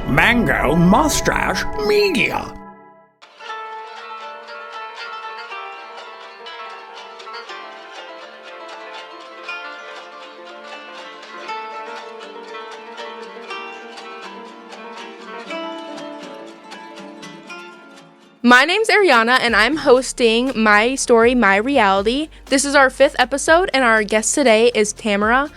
Mango Mustache Media. My name's Ayrianna, and I'm hosting My Story, My Reality. This is our 5th episode, and our guest today is Tamara.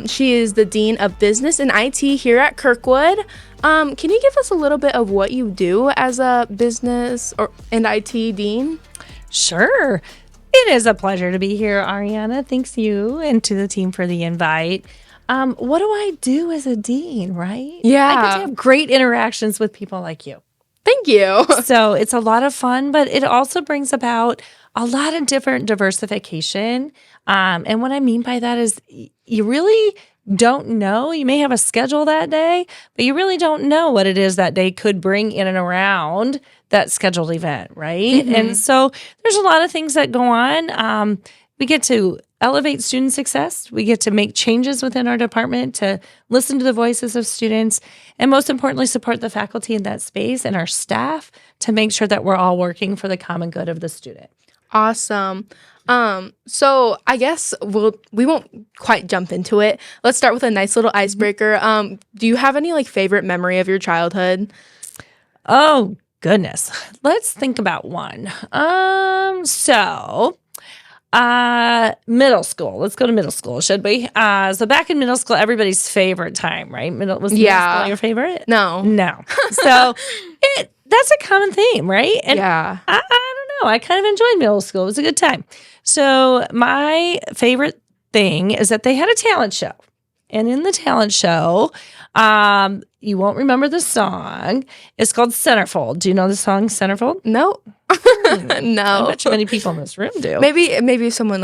She is the Dean of Business and IT here at Kirkwood. Can you give us a little bit of what you do as a business and IT dean? Sure. It is a pleasure to be here, Ayrianna. Thanks you and to the team for the invite. What do I do as a dean, right? Yeah. I get to have great interactions with people like you. Thank you. So it's a lot of fun, but it also brings about a lot of different diversification. And what I mean by that is you really don't know. You may have a schedule that day, but you really don't know what it is that day could bring in and around that scheduled event, right? Mm-hmm. And so there's a lot of things that go on. We get to elevate student success. We get to make changes within our department to listen to the voices of students, and most importantly, support the faculty in that space and our staff to make sure that we're all working for the common good of the student. Awesome. So I guess we won't quite jump into it. Let's start with a nice little icebreaker. Do you have any favorite memory of your childhood? Oh, goodness. Let's think about one. Middle school. Let's go to middle school, should we? So back in middle school, everybody's favorite time, right? Was middle school your favorite? No. So that's a common theme, right? And yeah. I don't know. I kind of enjoyed middle school. It was a good time. So my favorite thing is that they had a talent show. And in the talent show, you won't remember the song. It's called Centerfold. Do you know the song Centerfold? No. No. I bet you many people in this room do. Maybe someone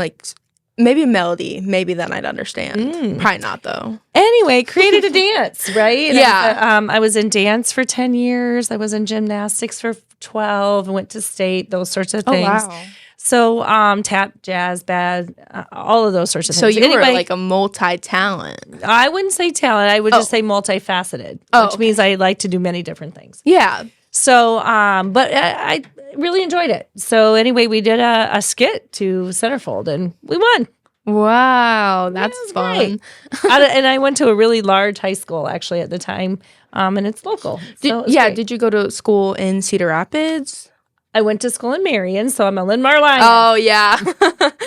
maybe Melody. Maybe then I'd understand. Probably not though. Anyway, created a dance, right? Yeah. I was in dance for 10 years. I was in gymnastics for 12. Went to state, those sorts of things. Oh, wow. So tap, jazz, band, all of those sorts of things. So you were like a multi-talent. I wouldn't say talent. I would just say multifaceted, which means I like to do many different things. Yeah. So, but I really enjoyed it. So anyway, we did a skit to Centerfold and we won. Wow, that's fun. And I went to a really large high school actually at the time, and it's local. Did you go to school in Cedar Rapids? I went to school in Marion, so I'm a Linn-Mar Lion. Oh, yeah.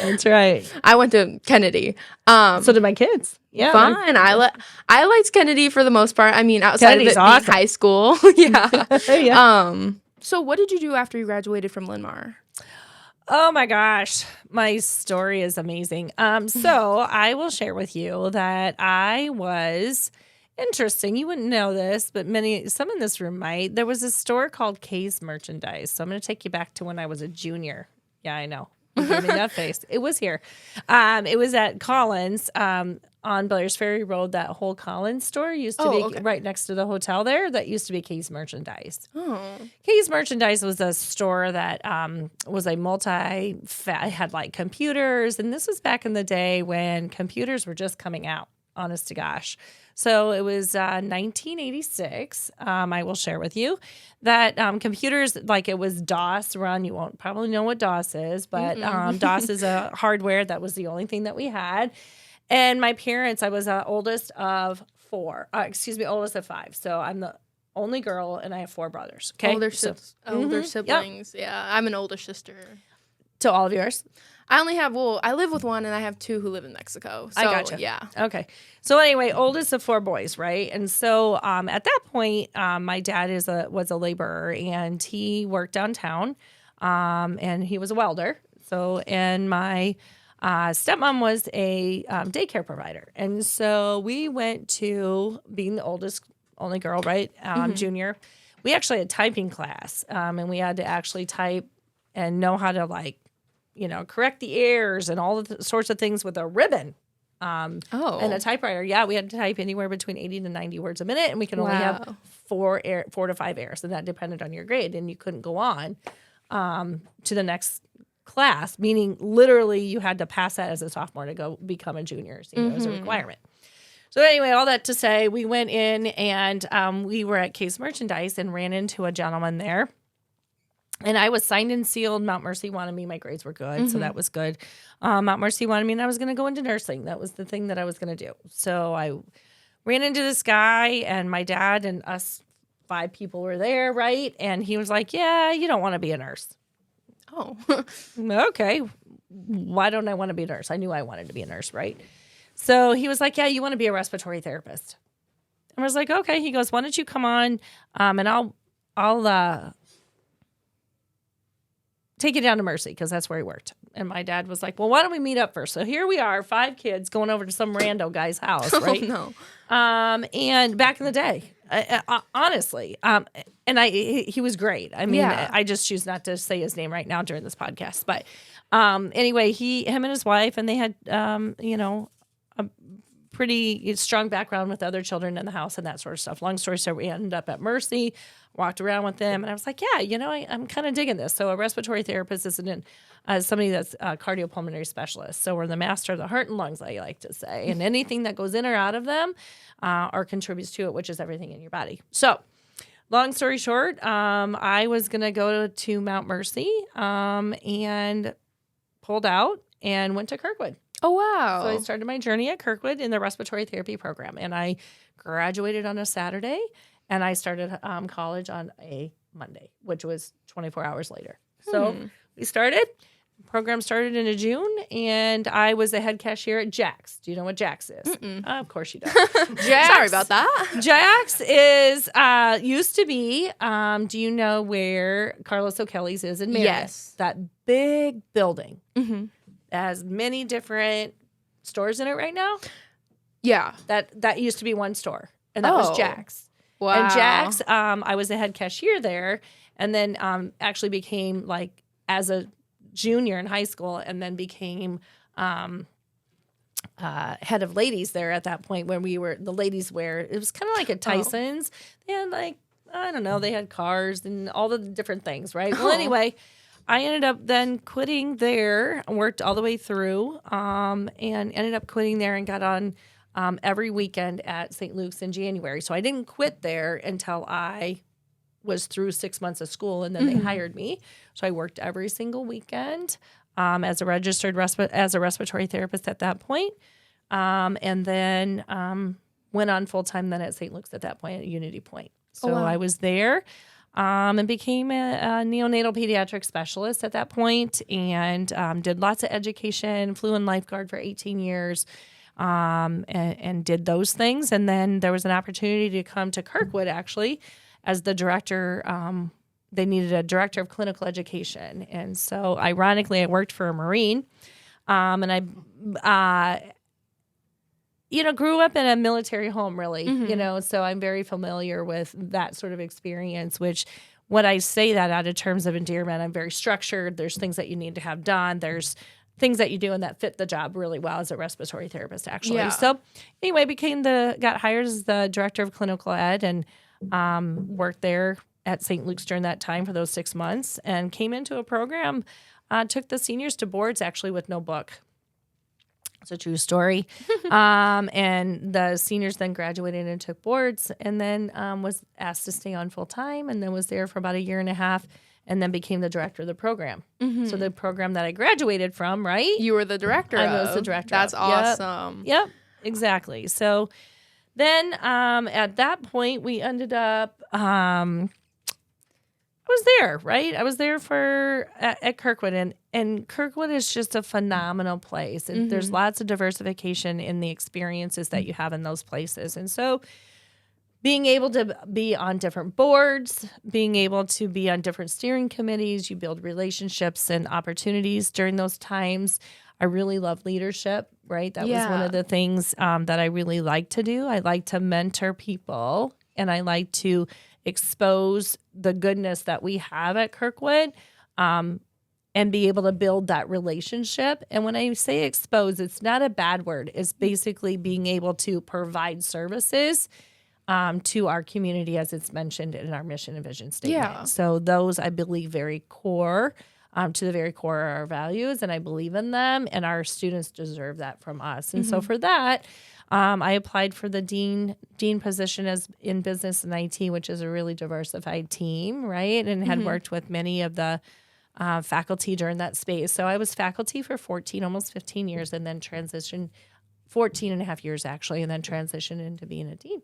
That's right. I went to Kennedy. So did my kids. Yeah. Fun. I liked Kennedy for the most part. I mean, outside Kennedy's of it being awesome. high school. Yeah. Yeah. So what did you do after you graduated from Linn-Mar? Oh my gosh, my story is amazing. So I will share with you that I was interesting. You wouldn't know this, but some in this room might. There was a store called K's Merchandise. So I'm going to take you back to when I was a junior. Yeah, I know. You gave me that face. It was here. It was at Collins on Blair's Ferry Road. That whole Collins store used to be right next to the hotel there. That used to be K's Merchandise. Oh. K's Merchandise was a store that was a had like computers. And this was back in the day when computers were just coming out, honest to gosh. So it was 1986, I will share with you, that computers, like it was DOS run. You won't probably know what DOS is, but DOS is a hardware. That was the only thing that we had. And my parents, I was oldest of oldest of 5. So I'm the only girl and I have 4 brothers. Okay. Older siblings. Yep. Yeah. I'm an older sister. To all of yours? I live with one and I have 2 who live in Mexico. So, I gotcha. Yeah. Okay. So anyway, oldest of 4 boys, right? And so at that point, my dad was a laborer and he worked downtown and he was a welder. So, and my stepmom was a daycare provider. And so we went to being the oldest, only girl, right? Junior. We actually had typing class and we had to actually type and know how to correct the errors and all of the sorts of things with a ribbon. And a typewriter. Yeah, we had to type anywhere between 80 to 90 words a minute, and we can only have 4 to 5 errors, and that depended on your grade, and you couldn't go on to the next class, meaning literally you had to pass that as a sophomore to go become a junior. So, it was a requirement. So anyway, all that to say, we went in and we were at Case Merchandise and ran into a gentleman there. And I was signed and sealed. Mount Mercy wanted me. My grades were good, so that was good. Mount Mercy wanted me, and I was going to go into nursing. That was the thing that I was going to do. So I ran into this guy, and my dad and us 5 people were there, right? And he was like, yeah, you don't want to be a nurse. Oh. Okay. Why don't I want to be a nurse? I knew I wanted to be a nurse, right? So he was like, yeah, you want to be a respiratory therapist. And I was like, okay. He goes, why don't you come on and I'll take you down to Mercy because that's where he worked. And my dad was like, well, why don't we meet up first? So here we are, 5 kids going over to some rando guy's house, right? Oh, no. And back in the day, honestly, he was great. I mean, Yeah. I just choose not to say his name right now during this podcast. But anyway, him and his wife, and they had, a pretty strong background with other children in the house and that sort of stuff. Long story short, we ended up at Mercy, walked around with them, and I was like, yeah, I'm kind of digging this. So a respiratory therapist is somebody that's a cardiopulmonary specialist. So we're the master of the heart and lungs, I like to say. And anything that goes in or out of them or contributes to it, which is everything in your body. So long story short, I was going to go to Mount Mercy and pulled out and went to Kirkwood. Oh, wow. So I started my journey at Kirkwood in the respiratory therapy program, and I graduated on a Saturday, and I started college on a Monday, which was 24 hours later. So we started. The program started in June, and I was the head cashier at Jack's. Do you know what Jack's is? Of course you don't. Jack's, Sorry about that. Jack's is used to be. Do you know where Carlos O'Kelly's is in Marion? Yes. That big building. Mm-hmm. Has many different stores in it right now. Yeah. That used to be one store, and that was Jack's. Wow. And Jack's, I was the head cashier there, and then actually became like as a junior in high school, and then became head of ladies there at that point when we were the ladies wear. It was kind of like a Tyson's. They had like, I don't know, they had cars and all the different things, right? Well, anyway, I ended up then quitting there, worked all the way through, and ended up quitting there and got on every weekend at St. Luke's in January. So I didn't quit there until I was through 6 months of school, and then they hired me. So I worked every single weekend as a registered respiratory therapist at that point, and then went on full time then at St. Luke's at that point at Unity Point. So I was there. And became a neonatal pediatric specialist at that point, and did lots of education, flew in lifeguard for 18 years, and did those things. And then there was an opportunity to come to Kirkwood, actually, as the director. They needed a director of clinical education. And so, ironically, I worked for a Marine, and I grew up in a military home, really, so I'm very familiar with that sort of experience, which when I say that out of terms of endearment, I'm very structured. There's things that you need to have done. There's things that you do and that fit the job really well as a respiratory therapist, actually. Yeah. So anyway, got hired as the director of clinical ed and worked there at St. Luke's during that time for those 6 months and came into a program, took the seniors to boards actually with no book. It's a true story. And the seniors then graduated and took boards, and then was asked to stay on full time, and then was there for about a year and a half, and then became the director of the program. So the program that I graduated from, right? You were the director of. I was the director. That's awesome. Yep, exactly. So then at that point, we ended up... I was there, right? I was there at Kirkwood, and Kirkwood is just a phenomenal place. And there's lots of diversification in the experiences that you have in those places. And so being able to be on different boards, being able to be on different steering committees, you build relationships and opportunities during those times. I really love leadership, right? That was one of the things that I really like to do. I like to mentor people, and I like to expose the goodness that we have at Kirkwood, and be able to build that relationship. And when I say expose, it's not a bad word. It's basically being able to provide services to our community, as it's mentioned in our mission and vision statement. Yeah. So those, I believe, very core to the very core of our values, and I believe in them, and our students deserve that from us. And so for that, I applied for the dean position as in business and IT, which is a really diversified team, right? And had worked with many of the faculty during that space. So I was faculty for 14, almost 15 years, and then transitioned 14 and a half years actually, and then transitioned into being a dean.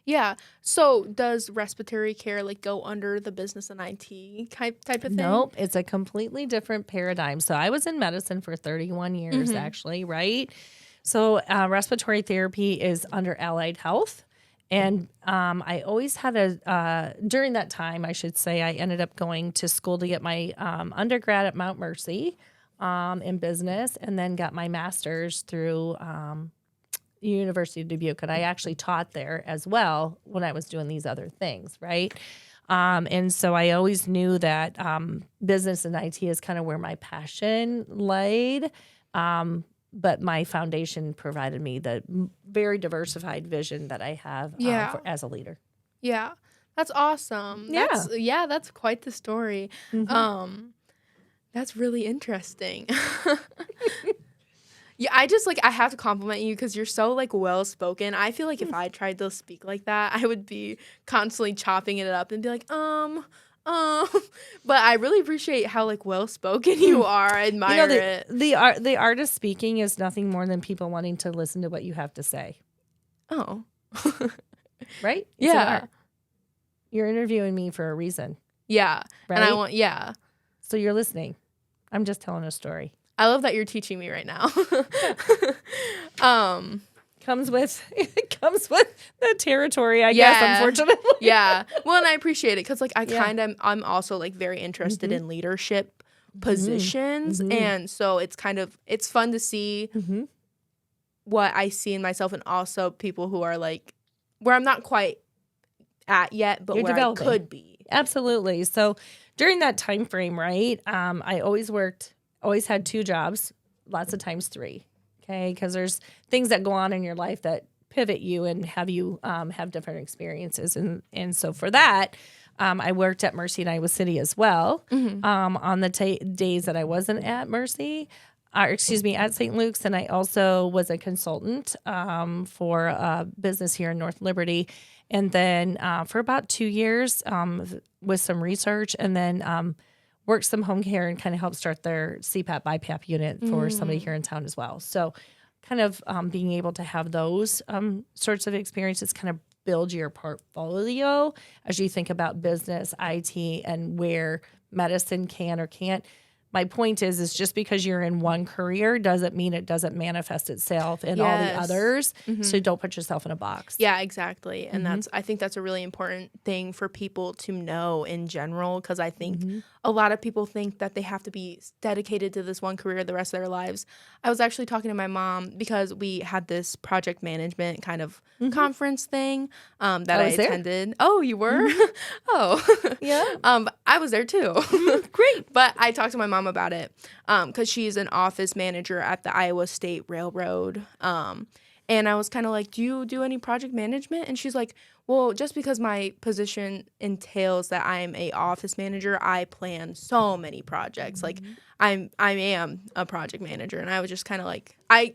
Yeah. So does respiratory care like go under the business and IT type of thing? Nope. It's a completely different paradigm. So I was in medicine for 31 years actually, right? So respiratory therapy is under allied health. And I always had during that time, I should say, I ended up going to school to get my undergrad at Mount Mercy in business, and then got my master's through University of Dubuque. And I actually taught there as well when I was doing these other things, right? And so I always knew that business and IT is kind of where my passion laid. But my foundation provided me the very diversified vision that I have as a leader. Yeah. That's awesome. Yeah. That's quite the story. That's really interesting. Yeah, I have to compliment you because you're so well spoken. I feel like if I tried to speak like that, I would be constantly chopping it up and be like, But I really appreciate how well spoken you are. I admire it. The art of speaking is nothing more than people wanting to listen to what you have to say. Oh. Right? It's Yeah. an art. You're interviewing me for a reason. Yeah. Right? And So you're listening. I'm just telling a story. I love that you're teaching me right now. Comes with the territory, I guess, unfortunately. Yeah. Well, and I appreciate it because I'm also very interested in leadership positions. And so it's fun to see what I see in myself, and also people who are where I'm not quite at yet, but You're where developing. I could be. Absolutely. So during that time frame, right, I always had 2 jobs, lots of times 3, okay? Because there's things that go on in your life that pivot you and have you have different experiences. And so for that, I worked at Mercy in Iowa City as well. On the days that I wasn't at Mercy, at St. Luke's, and I also was a consultant for a business here in North Liberty. And then for about 2 years with some research, and then worked some home care and kind of helped start their CPAP BiPAP unit for somebody here in town as well. So kind of being able to have those sorts of experiences kind of build your portfolio as you think about business, IT, and where medicine can or can't. My point is just because you're in one career doesn't mean it doesn't manifest itself in all the others. So don't put yourself in a box. Yeah, exactly. And I think that's a really important thing for people to know in general, because I think a lot of people think that they have to be dedicated to this one career the rest of their lives. I was actually talking to my mom because we had this project management kind of conference thing that I attended. Oh, you were? Oh. Yeah. I was there too. Great. But I talked to my mom about it because she's an office manager at the Iowa State Railroad. And I was kind of like, do you do any project management? And she's like, well, just because my position entails that I'm a office manager, I plan so many projects. I am a project manager. And I was just kind of like, I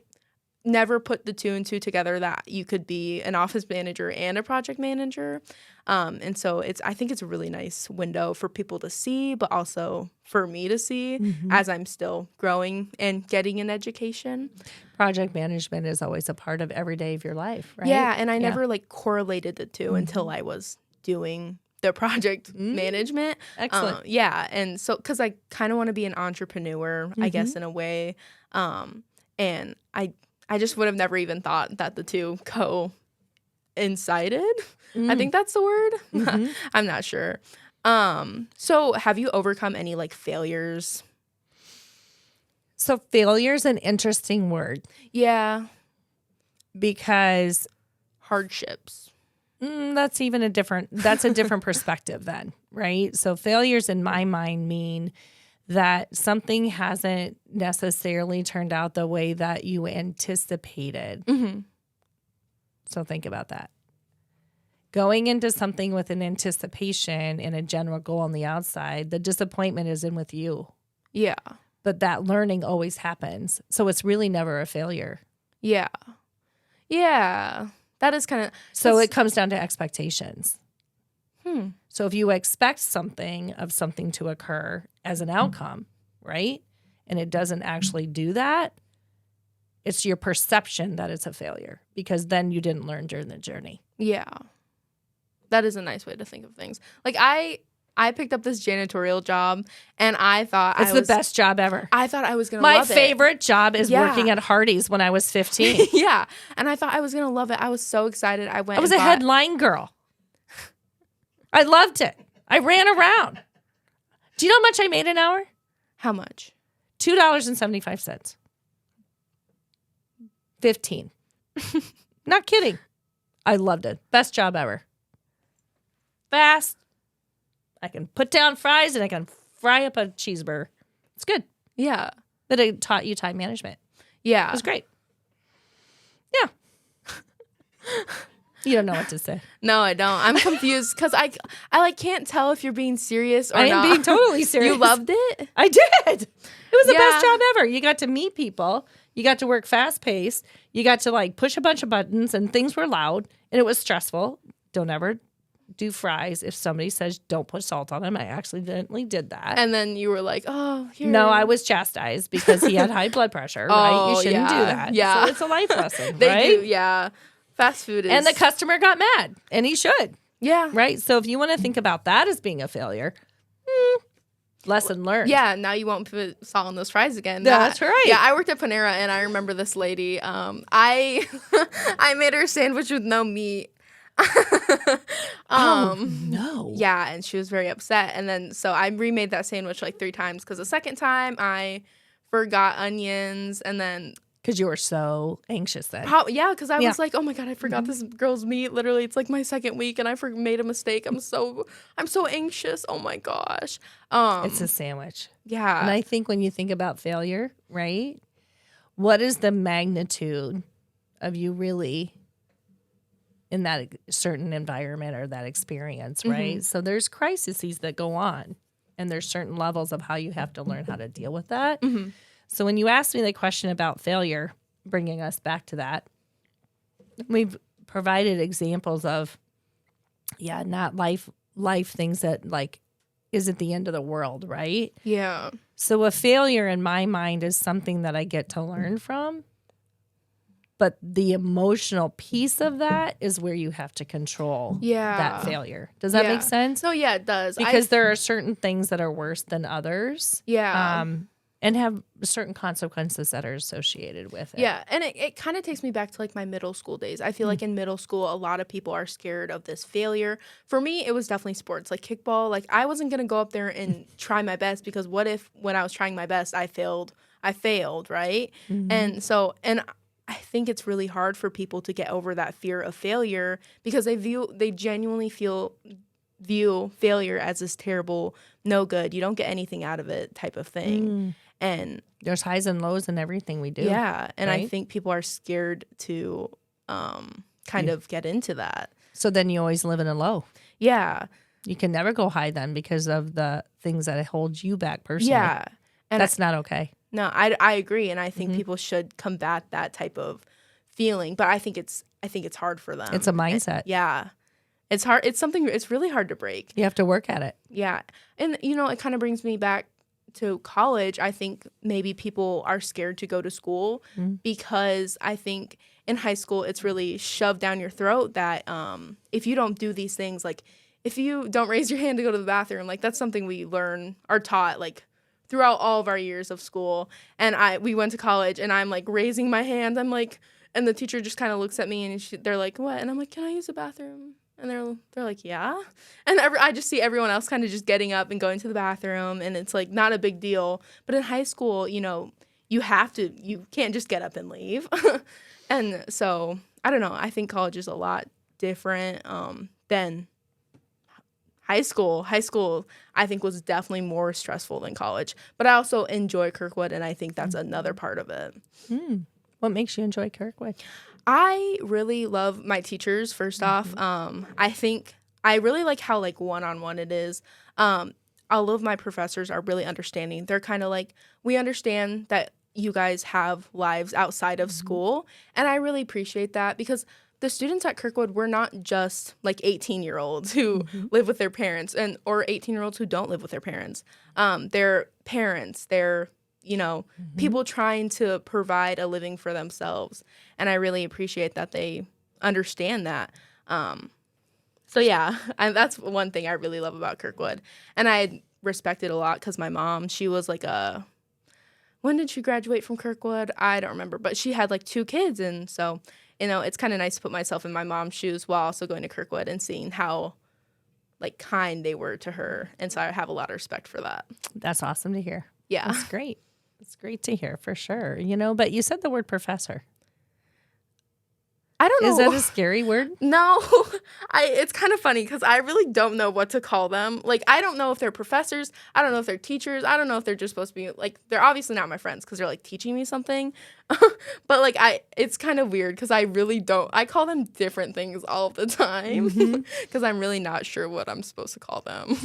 never put the 2 and 2 together that you could be an office manager and a project manager. And so I think it's a really nice window for people to see, but also for me to see as I'm still growing and getting an education. Project management is always a part of every day of your life, right? Yeah, and I never correlated the 2 until I was doing the project management. Excellent. Yeah, and so because I kind of want to be an entrepreneur, I guess, in a way. And I just would have never even thought that the 2 coincided. I think that's the word. I'm not sure. So have you overcome any failures? So failure's an interesting word. Yeah. Because hardships. That's a different perspective then, right? So failures in my mind mean that something hasn't necessarily turned out the way that you anticipated. So think about that. Going into something with an anticipation and a general goal on the outside, the disappointment is in with you. Yeah. But that learning always happens. So it's really never a failure. Yeah. Yeah. That is kind of... So it comes down to expectations. So if you expect something to occur as an outcome, right? And it doesn't actually do that, it's your perception that it's a failure because then you didn't learn during the journey. Yeah. That is a nice way to think of things. Like I picked up this janitorial job and I thought it's the best job ever. I thought I was going to love it. My favorite job is working at Hardee's when I was 15. Yeah. And I thought I was going to love it. I was so excited. I was a headline girl. I loved it. I ran around. Do you know how much I made an hour? How much? $2.75. 15. Not kidding. I loved it. Best job ever. Fast. I can put down fries and I can fry up a cheeseburger. It's good. Yeah. That it taught you time management. Yeah. It was great. Yeah. You don't know what to say. No, I don't. I'm confused because I like can't tell if you're being serious or I am not. being totally serious. You loved it? I did. It was the best job ever. You got to meet people. You got to work fast paced. You got to like push a bunch of buttons and things were loud and it was stressful. Don't ever do fries if somebody says don't put salt on them. I accidentally did that. And then you were like, oh, here. No, I was chastised because he had high blood pressure, right? You shouldn't do that. Yeah. So it's a life lesson, They right? do, yeah. Fast food is... And the customer got mad, and he should. Yeah. Right? So if you want to think about that as being a failure, lesson learned. Yeah, now you won't put salt on those fries again. That's right. Yeah, I worked at Panera, and I remember this lady. I made her a sandwich with no meat. No. Yeah, and she was very upset. And then, so I remade that sandwich like 3 times because the second time I forgot onions, and then... Because you were so anxious then. Yeah, because I was like, oh my God, I forgot this girl's meat. Literally, it's like my second week and I made a mistake. I'm so anxious. Oh my gosh. It's a sandwich. Yeah. And I think when you think about failure, right? What is the magnitude of you really in that certain environment or that experience, right? So there's crises that go on and there's certain levels of how you have to learn how to deal with that. So when you asked me the question about failure, bringing us back to that, we've provided examples of, not life things that like isn't the end of the world, right? Yeah. So a failure in my mind is something that I get to learn from. But the emotional piece of that is where you have to control that failure. Does that make sense? No, yeah, it does. Because there are certain things that are worse than others. Yeah. And have certain consequences that are associated with it. Yeah, and it kind of takes me back to like my middle school days. I feel like in middle school, a lot of people are scared of this failure. For me, it was definitely sports, like kickball. Like I wasn't going to go up there and try my best because what if when I was trying my best, I failed, right? And so, and I think it's really hard for people to get over that fear of failure because they genuinely view failure as this terrible, no good, you don't get anything out of it type of thing. And there's highs and lows in everything we do. Yeah. And right? I think people are scared to kind of get into that. So then you always live in a low. Yeah. You can never go high then because of the things that hold you back personally. Yeah. And that's not okay. No, I agree. And I think people should combat that type of feeling. But I think it's hard for them. It's a mindset. Yeah. It's hard. It's really hard to break. You have to work at it. Yeah. And, it kind of brings me back to college. I think maybe people are scared to go to school because I think in high school it's really shoved down your throat that if you don't do these things, like if you don't raise your hand to go to the bathroom, like that's something we are taught like throughout all of our years of school. And we went to college and I'm like raising my hand. I'm like, and the teacher just kind of looks at me and they're like, what? And I'm like, can I use the bathroom? And they're like, yeah. And I just see everyone else kind of just getting up and going to the bathroom. And it's like not a big deal. But in high school, you can't just get up and leave. And so I don't know. I think college is a lot different than high school. High school, I think, was definitely more stressful than college. But I also enjoy Kirkwood. And I think that's another part of it. What makes you enjoy Kirkwood? I really love my teachers, first off. I think I really like how, like, one-on-one it is. All of my professors are really understanding. They're kind of like, we understand that you guys have lives outside of school. And I really appreciate that because the students at Kirkwood, we're not just like 18-year-olds who live with their parents or 18-year-olds who don't live with their parents. They're parents, they're, people trying to provide a living for themselves. And I really appreciate that they understand that. So yeah, that's one thing I really love about Kirkwood. And I respect it a lot because my mom, she was like when did she graduate from Kirkwood? I don't remember, but she had like 2 kids. And so, it's kind of nice to put myself in my mom's shoes while also going to Kirkwood and seeing how like kind they were to her. And so I have a lot of respect for that. That's awesome to hear. Yeah. That's great. It's great to hear for sure. But you said the word professor. I don't know. Is that a scary word? No, it's kind of funny because I really don't know what to call them. Like, I don't know if they're professors. I don't know if they're teachers. I don't know if they're just supposed to be, like, they're obviously not my friends because they're, like, teaching me something. But, like, it's kind of weird because I really don't. I call them different things all the time because I'm really not sure what I'm supposed to call them.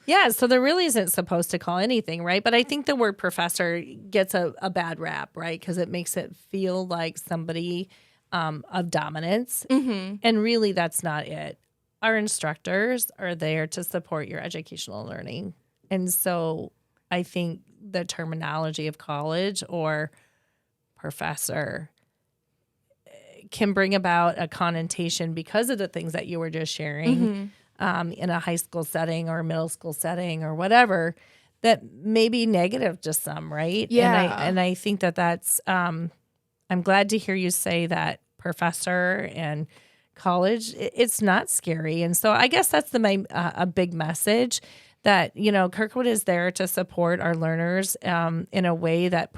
Yeah, so there really isn't supposed to call anything, right? But I think the word professor gets a bad rap, right? Because it makes it feel like somebody of dominance. And really, that's not it. Our instructors are there to support your educational learning. And so I think the terminology of college or professor can bring about a connotation because of the things that you were just sharing in a high school setting or a middle school setting or whatever that may be negative to some, right? Yeah. And I think that's I'm glad to hear you say that professor and college, it's not scary. And so I guess that's a big message that, Kirkwood is there to support our learners in a way that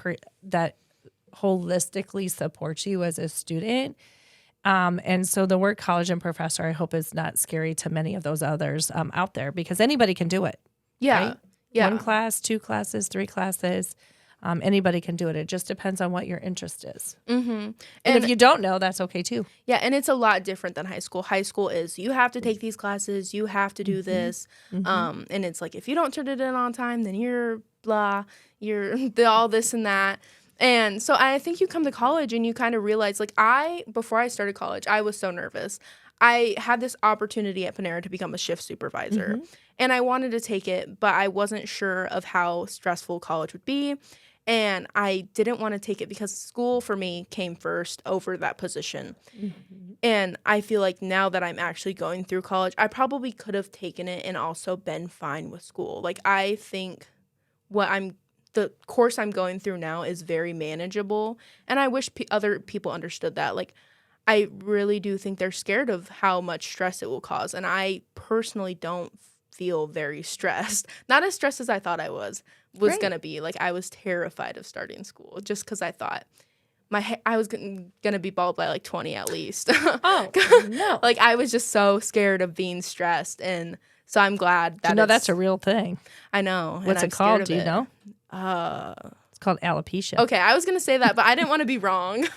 holistically supports you as a student. And so the word college and professor, I hope, is not scary to many of those others out there because anybody can do it. Yeah. Right? Yeah. 1 class, 2 classes, 3 classes. Anybody can do it. It just depends on what your interest is. And if you don't know, that's okay too. Yeah, and it's a lot different than high school. High school is you have to take these classes, you have to do this. And it's like if you don't turn it in on time, then you're blah, you're all this and that. And so I think you come to college and you kind of realize, like before I started college, I was so nervous. I had this opportunity at Panera to become a shift supervisor. And I wanted to take it, but I wasn't sure of how stressful college would be. And I didn't want to take it because school for me came first over that position. And I feel like now that I'm actually going through college, I probably could have taken it and also been fine with school. Like, I think the course I'm going through now is very manageable. And I wish other people understood that. Like, I really do think they're scared of how much stress it will cause. And I personally don't feel very stressed. Not as stressed as I thought I was going to be. Like, I was terrified of starting school just because I thought I was going to be bald by like 20 at least. Oh, no. Like, I was just so scared of being stressed. And so I'm glad that that's a real thing. I know. What's it called? Do you know? It's called alopecia. Okay, I was going to say that, but I didn't want to be wrong.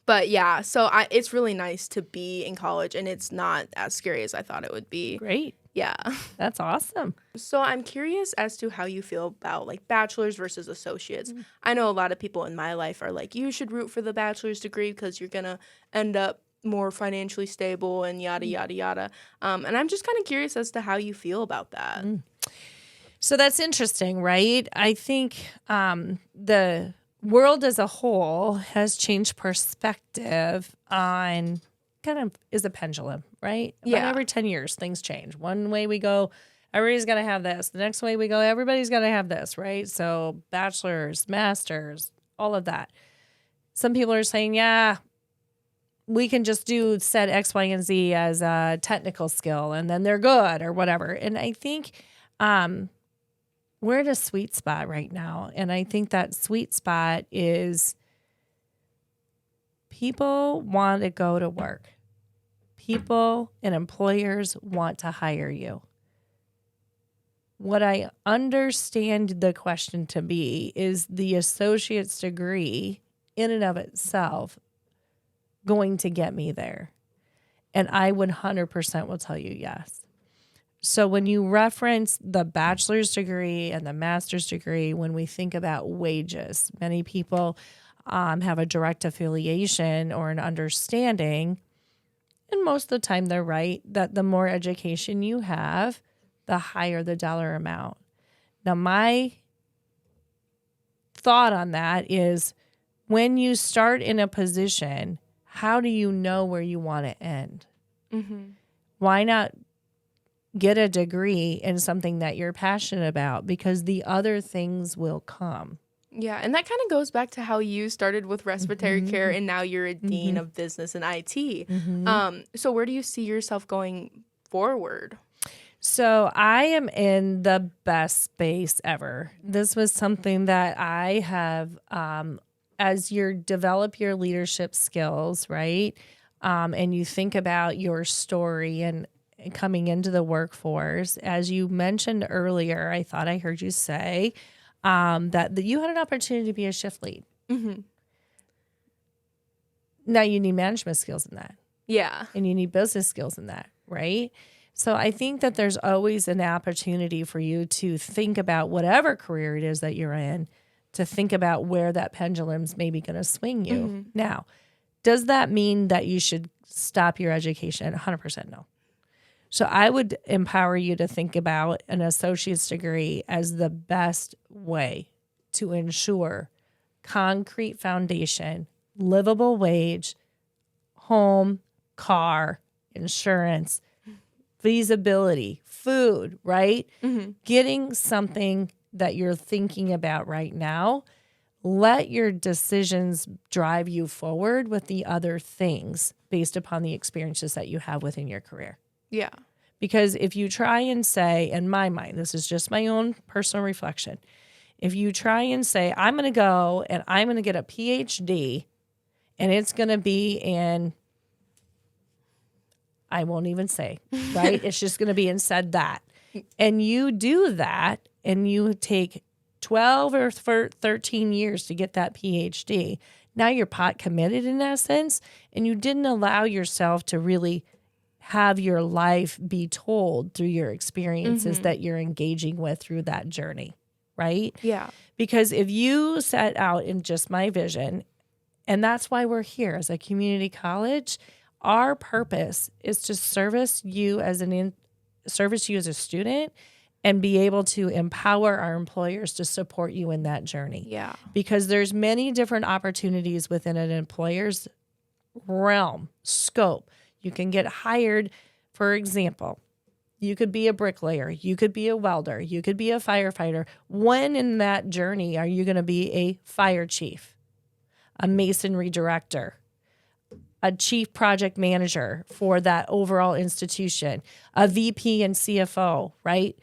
But yeah, so it's really nice to be in college, and it's not as scary as I thought it would be. Great. Yeah. That's awesome. So I'm curious as to how you feel about like bachelor's versus associates. I know a lot of people in my life are like, you should root for the bachelor's degree because you're going to end up more financially stable and yada, yada, yada. And I'm just kind of curious as to how you feel about that. So that's interesting, right? I think the world as a whole has changed perspective on kind of is a pendulum, right? Yeah. About every 10 years, things change. One way we go, everybody's going to have this. The next way we go, everybody's going to have this, right? So bachelor's, master's, all of that. Some people are saying, yeah, we can just do said X, Y, and Z as a technical skill, and then they're good or whatever. And I think we're in a sweet spot right now. And I think that sweet spot is people want to go to work. People and employers want to hire you. What I understand the question to be is the associate's degree in and of itself going to get me there? And I 100% will tell you yes. So when you reference the bachelor's degree and the master's degree, when we think about wages, many people have a direct affiliation or an understanding, and most of the time they're right, that the more education you have, the higher the dollar amount. Now, my thought on that is when you start in a position, how do you know where you want to end? Why not get a degree in something that you're passionate about? Because the other things will come. Yeah, and that kind of goes back to how you started with respiratory care, and now you're a dean of business and IT. So where do you see yourself going forward? So I am in the best space ever. This was something that I have, as you develop your leadership skills, right? And you think about your story and coming into the workforce, as you mentioned earlier, I thought I heard you say that you had an opportunity to be a shift lead. Now you need management skills in that. Yeah. And you need business skills in that, right? So I think that there's always an opportunity for you to think about whatever career it is that you're in, to think about where that pendulum's maybe going to swing you. Now, does that mean that you should stop your education? 100% no. So I would empower you to think about an associate's degree as the best way to ensure concrete foundation, livable wage, home, car, insurance, feasibility, food, right? Getting something that you're thinking about right now. Let your decisions drive you forward with the other things based upon the experiences that you have within your career. Yeah. Because if you try and say, in my mind, this is just my own personal reflection. If you try and say, I'm going to go and I'm going to get a PhD and it's going to be in, I won't even say, right? It's just going to be in said that. And you do that and you take 12 or 13 years to get that PhD. Now you're pot committed in essence, and you didn't allow yourself to really have your life be told through your experiences that you're engaging with through that journey, right? Yeah. Because if you set out in just my vision, and that's why we're here as a community college, our purpose is to service you as a student and be able to empower our employers to support you in that journey. Yeah. Because there's many different opportunities within an employer's realm, scope. You can get hired, for example, you could be a bricklayer, you could be a welder, you could be a firefighter. When in that journey are you going to be a fire chief, a masonry director, a chief project manager for that overall institution, a VP and CFO, right?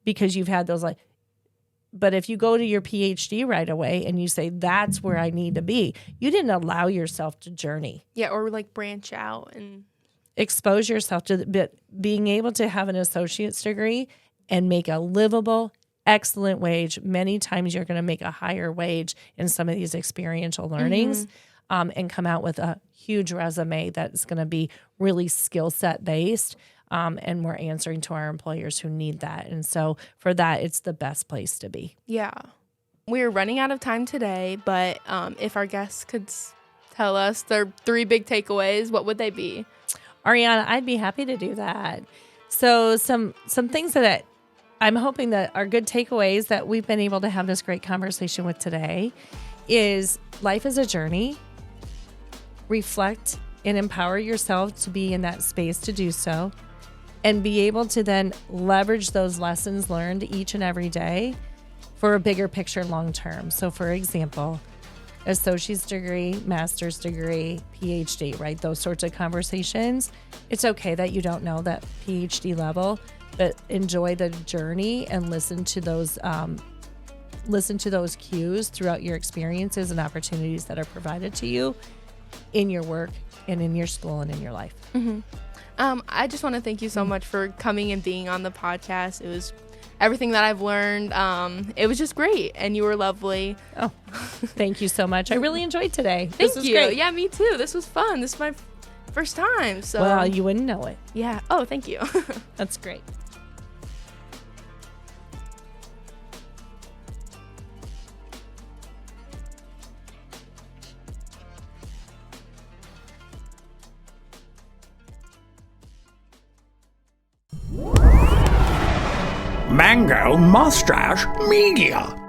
Because you've had those but if you go to your PhD right away and you say, that's where I need to be, you didn't allow yourself to journey. Yeah, or branch out and expose yourself to being able to have an associate's degree and make a livable, excellent wage. Many times you're going to make a higher wage in some of these experiential learnings and come out with a huge resume that's going to be really skill set based. And we're answering to our employers who need that. And so for that, it's the best place to be. Yeah. We're running out of time today, but if our guests could tell us their 3 big takeaways, what would they be? Ayrianna, I'd be happy to do that. So some things that I'm hoping that are good takeaways that we've been able to have this great conversation with today is life is a journey. Reflect and empower yourself to be in that space to do so, and be able to then leverage those lessons learned each and every day for a bigger picture long term. So for example, associate's degree, master's degree, PhD, right? Those sorts of conversations. It's okay that you don't know that PhD level, but enjoy the journey and listen to those cues throughout your experiences and opportunities that are provided to you in your work and in your school and in your life. I just want to thank you so much for coming and being on the podcast. It was everything that I've learned. It was just great, and you were lovely. Oh, thank you so much. I really enjoyed today. Thank this was you. Great. Yeah, me too. This was fun. This is my first time. So well, you wouldn't know it. Yeah. Oh, thank you. That's great. Mango Mustache Media.